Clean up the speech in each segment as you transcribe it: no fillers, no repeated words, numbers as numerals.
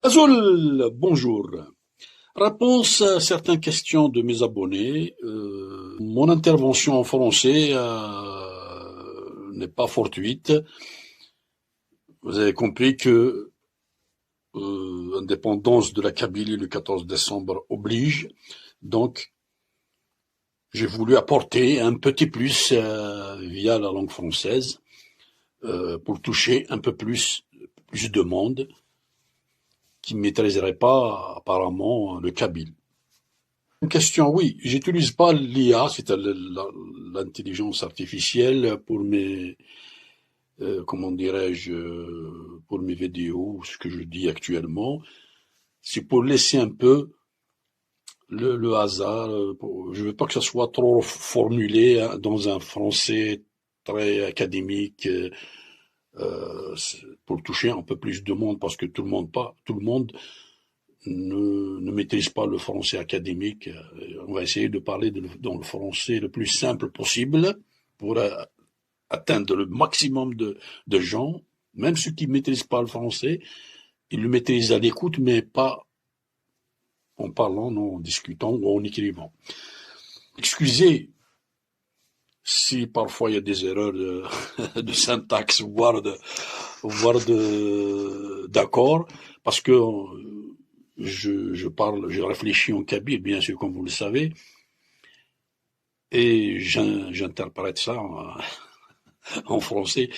Azul, bonjour. Réponse à certaines questions de mes abonnés. Mon intervention en français n'est pas fortuite. Vous avez compris que l'indépendance de la Kabylie le 14 décembre oblige. Donc, j'ai voulu apporter un petit plus via la langue française pour toucher un peu plus de monde qui ne maîtriserait pas apparemment le kabyle. Une question, oui, j'utilise pas l'IA, c'est l'intelligence artificielle pour mes, comment dirais-je, pour mes vidéos, ce que je dis actuellement. C'est pour laisser un peu le hasard. Je veux pas que ça soit trop formulé dans un français très académique, pour toucher un peu plus de monde, parce que tout le monde ne maîtrise pas le français académique. On va essayer de parler dans le français le plus simple possible pour atteindre le maximum de gens, même ceux qui ne maîtrisent pas le français, ils le maîtrisent à l'écoute, mais pas en parlant, non, en discutant ou en écrivant. Excusez si parfois il y a des erreurs de syntaxe, voire d'accord, parce que je réfléchis en kabyle, bien sûr, comme vous le savez, et j'interprète ça en français.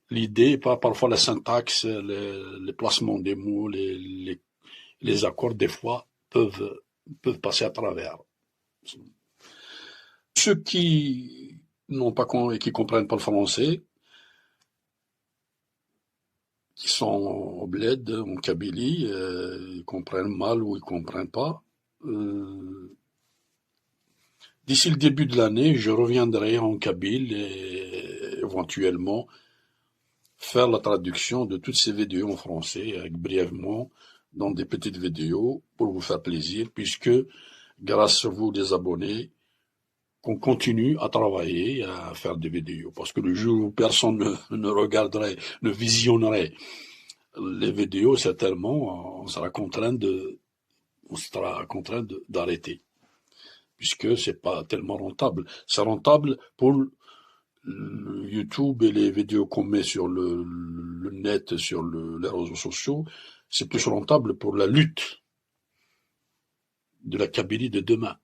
L'idée, parfois la syntaxe, les placements des mots, les accords, des fois, peuvent passer à travers. Ceux qui n'ont pas et qui comprennent pas le français, qui sont au bled, en Kabylie, ils comprennent mal ou ils comprennent pas. D'ici le début de l'année, je reviendrai en Kabyle et éventuellement faire la traduction de toutes ces vidéos en français, avec brièvement, dans des petites vidéos, pour vous faire plaisir, puisque, grâce à vous, les abonnés, qu'on continue à travailler, à faire des vidéos. Parce que le jour où personne ne regarderait, ne visionnerait les vidéos, certainement, on sera contraint d'arrêter. Puisque c'est pas tellement rentable. C'est rentable pour YouTube et les vidéos qu'on met sur le net, sur les réseaux sociaux. C'est plus rentable pour la lutte de la Kabylie de demain.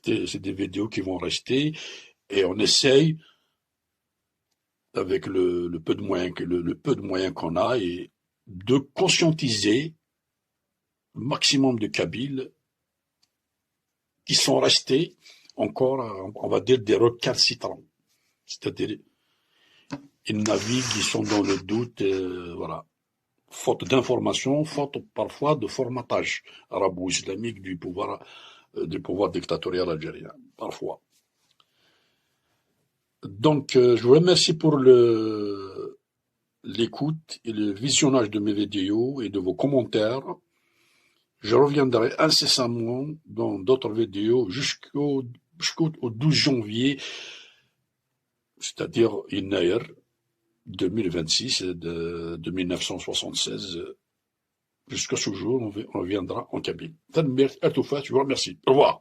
C'est des vidéos qui vont rester et on essaye, avec le peu de moyens qu'on a, et de conscientiser le maximum de Kabyles qui sont restés encore, on va dire, des recalcitrants. C'est-à-dire, ils naviguent, ils sont dans le doute, voilà. Faute d'information, faute parfois de formatage arabo-islamique du pouvoir dictatorial algérien, parfois. Donc, je vous remercie pour l'écoute et le visionnage de mes vidéos et de vos commentaires. Je reviendrai incessamment dans d'autres vidéos jusqu'au 12 janvier, c'est-à-dire Inaïr 2026 de 1976. Jusqu'à ce jour, on reviendra en Kabylie. Je vous remercie. Au revoir.